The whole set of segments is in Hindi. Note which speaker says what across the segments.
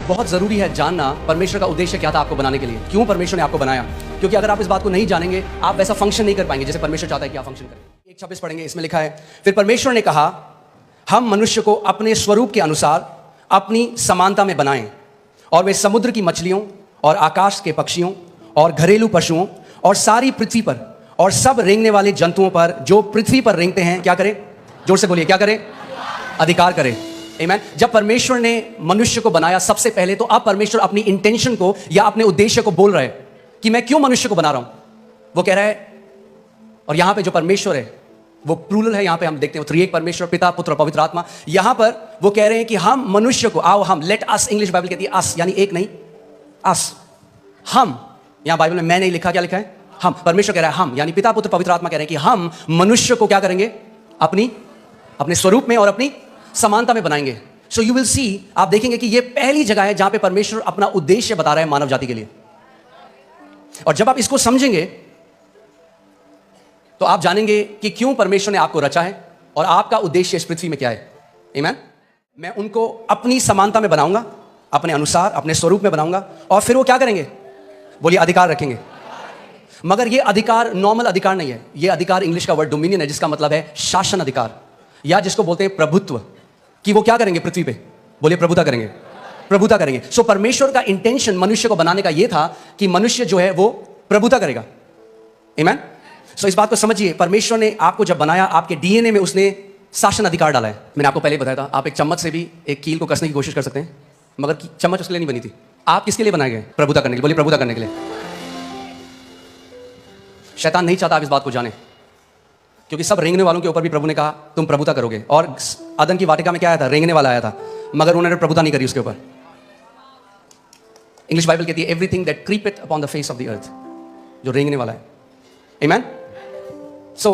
Speaker 1: बहुत ज़रूरी है जानना परमेश्वर का उद्देश्य क्या था आपको बनाने के लिए, क्यों परमेश्वर ने आपको बनाया। क्योंकि अगर आप इस बात को नहीं जानेंगे आप वैसा फंक्शन नहीं कर पाएंगे जैसे परमेश्वर चाहता है कि आप फंक्शन करें। 1:26 पढ़ेंगे, इसमें लिखा है, फिर परमेश्वर ने कहा हम मनुष्य को अपने स्वरूप के अनुसार अपनी समानता में बनाएं और वे समुद्र की मछलियों और आकाश के पक्षियों और घरेलू पशुओं और सारी पृथ्वी पर और सब रेंगने वाले जंतुओं पर जो पृथ्वी पर रेंगते हैं क्या करें। जोर से बोलिए, क्या करें? अधिकार करें। आमीन। जब परमेश्वर ने मनुष्य को बनाया सबसे पहले, तो अब परमेश्वर अपनी इंटेंशन को या अपने उद्देश्य को बोल रहे हैं कि मैं क्यों मनुष्य को बना रहा हूं। वो कह रहा है, और यहां पे जो परमेश्वर है वो प्लूरल है, यहां पे हम देखते हैं त्रिएक परमेश्वर, पिता, पुत्र और पवित्र आत्मा। यहां पर वो कह रहे हैं कि हम मनुष्य को, आओ हम, लेट अस, इंग्लिश बाइबल कहती है अस, यानी एक नहीं, अस, हम। यहां बाइबल में मैं नहीं लिखा, क्या लिखा है? हम। परमेश्वर कह रहा है हम, यानी पिता, पुत्र, पवित्र आत्मा कह रहे हैं कि हम मनुष्य को क्या करेंगे? अपने स्वरूप में और अपनी समानता में बनाएंगे। सो यू विल सी, आप देखेंगे कि ये पहली जगह है जहां पे परमेश्वर अपना उद्देश्य बता रहा है मानव जाति के लिए। और जब आप इसको समझेंगे तो आप जानेंगे कि क्यों परमेश्वर ने आपको रचा है और आपका उद्देश्य इस पृथ्वी में क्या है। आमीन। मैं उनको अपनी समानता में बनाऊंगा, अपने अनुसार, अपने स्वरूप में बनाऊंगा, और फिर वो क्या करेंगे? बोलिए, अधिकार रखेंगे। मगर ये अधिकार नॉर्मल अधिकार नहीं है, ये अधिकार इंग्लिश का वर्ड डोमिनियन है, जिसका मतलब है शासन अधिकार, या जिसको बोलते हैं प्रभुत्व, कि वो क्या करेंगे पृथ्वी पे? बोलिए, प्रभुता करेंगे, प्रभुता करेंगे। सो परमेश्वर का इंटेंशन मनुष्य को बनाने का ये था कि मनुष्य जो है वो प्रभुता करेगा। आमीन। सो इस बात को समझिए, परमेश्वर ने आपको जब बनाया, आपके डीएनए में उसने शासन अधिकार डाला है। मैंने आपको पहले बताया था, आप एक चम्मच से भी एक कील को कसने की कोशिश कर सकते हैं, मगर चम्मच उसके लिए नहीं बनी थी। आप किसके लिए बनाए गए? प्रभुता करने के लिए। बोलिए, प्रभुता करने के लिए। शैतान नहीं चाहता आप इस बात को जाने, क्योंकि सब रेंगने वालों के ऊपर भी प्रभु ने कहा तुम प्रभुता करोगे। और अदन की वाटिका में क्या आया था? रेंगने वाला आया था, मगर उन्होंने प्रभुता नहीं करी उसके ऊपर। इंग्लिश बाइबल कहती है everything that creepeth upon the face of the earth, जो रेंगने वाला है। आमीन। सो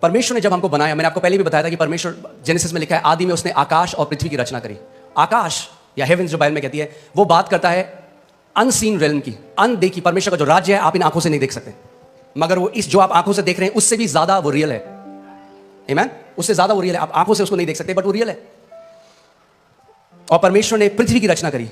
Speaker 1: परमेश्वर ने जब हमको बनाया, मैंने आपको पहले भी बताया था कि परमेश्वर, जेनेसिस में लिखा है, आदि में उसने आकाश और पृथ्वी की रचना करी। आकाश या हेवंस जो बाइबल में कहती है, वो बात करता है अनसीन रेल्म की, अनदेखी। परमेश्वर का जो राज्य है आप इन आंखों से नहीं देख सकते, मगर वो इस जो आप आंखों से देख रहे हैं उससे भी ज्यादा वो रियल है। आमीन। उससे ज्यादा वो रियल है, आप आंखों से उसको नहीं देख सकते, बट वो रियल है। और परमेश्वर ने पृथ्वी की रचना करी,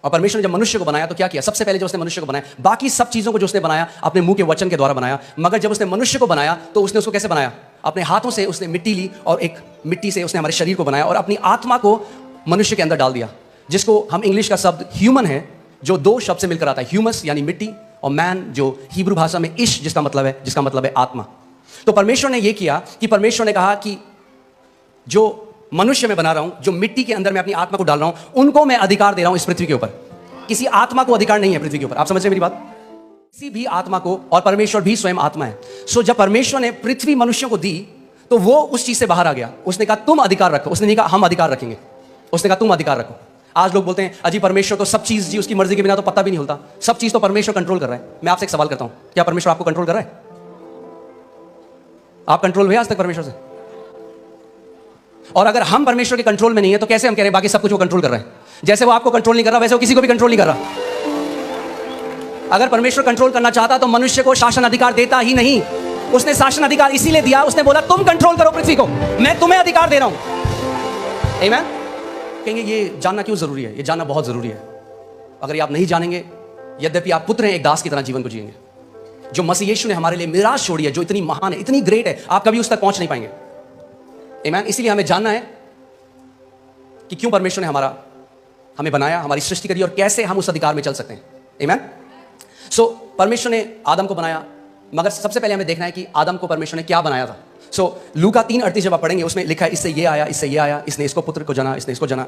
Speaker 1: और परमेश्वर ने जब मनुष्य को बनाया तो क्या किया? सबसे पहले जो उसने मनुष्य को बनाया, बाकी सब चीजों को जो उसने बनाया अपने मुंह के वचन के द्वारा बनाया, मगर जब उसने मनुष्य को बनाया तो उसने उसको कैसे बनाया? अपने हाथों से उसने मिट्टी ली और एक मिट्टी से उसने हमारे शरीर को बनाया और अपनी आत्मा को मनुष्य के अंदर डाल दिया, जिसको हम इंग्लिश का शब्द ह्यूमन है, जो दो शब्द से मिलकर आता है, ह्यूमस यानी मिट्टी, और मैन जो हिब्रू भाषा में इश जिसका मतलब है आत्मा। तो परमेश्वर ने यह किया कि परमेश्वर ने कहा कि जो मनुष्य मैं बना रहा हूं, जो मिट्टी के अंदर मैं अपनी आत्मा को डाल रहा हूं, उनको मैं अधिकार दे रहा हूं इस पृथ्वी के ऊपर। किसी आत्मा को अधिकार नहीं है पृथ्वी के ऊपर। आप समझ रहे मेरी बात? किसी भी आत्मा को, और परमेश्वर भी स्वयं आत्मा है। सो जब परमेश्वर ने पृथ्वी मनुष्य को दी तो वो उस चीज से बाहर आ गया। उसने कहा तुम अधिकार रखो, उसने नहीं कहा हम अधिकार रखेंगे, उसने कहा तुम अधिकार रखो। आज लोग बोलते हैं अजी परमेश्वर तो सब चीज जी उसकी मर्जी के बिना तो पता भी नहीं हिलता, सब चीज तो परमेश्वर कंट्रोल कर रहा है। मैं आपसे एक सवाल करता हूं, क्या परमेश्वर आपको कंट्रोल कर रहा है? आप कंट्रोल हुए आज तक परमेश्वर से? और अगर हम परमेश्वर के कंट्रोल में नहीं है तो कैसे हम कह रहे हैं बाकी सब कुछ वो कंट्रोल कर रहा है? जैसे वो आपको कंट्रोल नहीं कर रहा, वैसे वो किसी को भी कंट्रोल नहीं कर रहा। अगर परमेश्वर कंट्रोल करना चाहता तो मनुष्य को शासन अधिकार देता ही नहीं। उसने शासन अधिकार इसीलिए दिया, उसने बोला तुम कंट्रोल करो पृथ्वी को, मैं तुम्हें अधिकार दे रहा हूं। आमीन। कहेंगे ये जानना क्यों जरूरी है? ये जानना बहुत जरूरी है। अगर ये आप नहीं जानेंगे, यद्यपि आप पुत्र हैं, एक दास की तरह जीवन को जिएंगे। जो मसीह यीशु ने हमारे लिए मिराज छोड़ी है, जो इतनी महान है, इतनी ग्रेट है, आप कभी उस तक पहुंच नहीं पाएंगे। आमीन। इसीलिए हमें जानना है कि क्यों परमेश्वर ने हमें बनाया, हमारी सृष्टि करी, और कैसे हम उस अधिकार में चल सकते हैं। आमीन। सो परमेश्वर ने आदम को बनाया, मगर सबसे पहले हमें देखना है कि आदम को परमेश्वर ने क्या बनाया था। सो लूका 3:38 जब आप पढ़ेंगे, उसमें लिखा है इससे ये आया, इससे ये आया, इसने इसको पुत्र को जना, इसने इसको जना,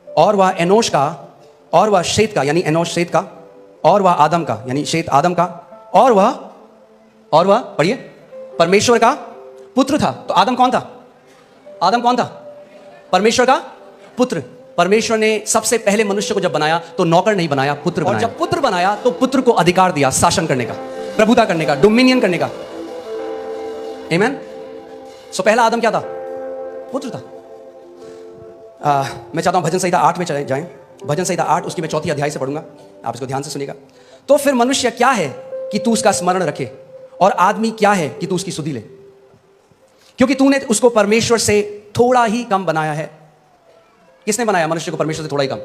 Speaker 1: और वह एनोश का, और वह शेत का, यानी एनोश शेत का, और वह आदम का, यानी शेत आदम का, और वह पढ़िए परमेश्वर का पुत्र था। तो आदम कौन था? आदम कौन था? परमेश्वर का पुत्र। परमेश्वर ने सबसे पहले मनुष्य को जब बनाया तो नौकर नहीं बनाया, पुत्र बनाया। और जब पुत्र बनाया तो पुत्र को अधिकार दिया शासन करने का, प्रभुता करने का, डोमिनियन करने का। आमीन। सो पहला आदम क्या था? पुत्र था। मैं चाहता हूं भजन संहिता 8 में चले जाएं। भजन संहिता 8, उसकी मैं 4 अध्याय से पढ़ूंगा, आप इसको ध्यान से सुनिएगा। तो फिर मनुष्य क्या है कि तू उसका स्मरण रखे, और आदमी क्या है कि तू उसकी सुधि ले, क्योंकि तूने उसको परमेश्वर से थोड़ा ही कम बनाया है। किसने बनाया मनुष्य को परमेश्वर से थोड़ा ही कम?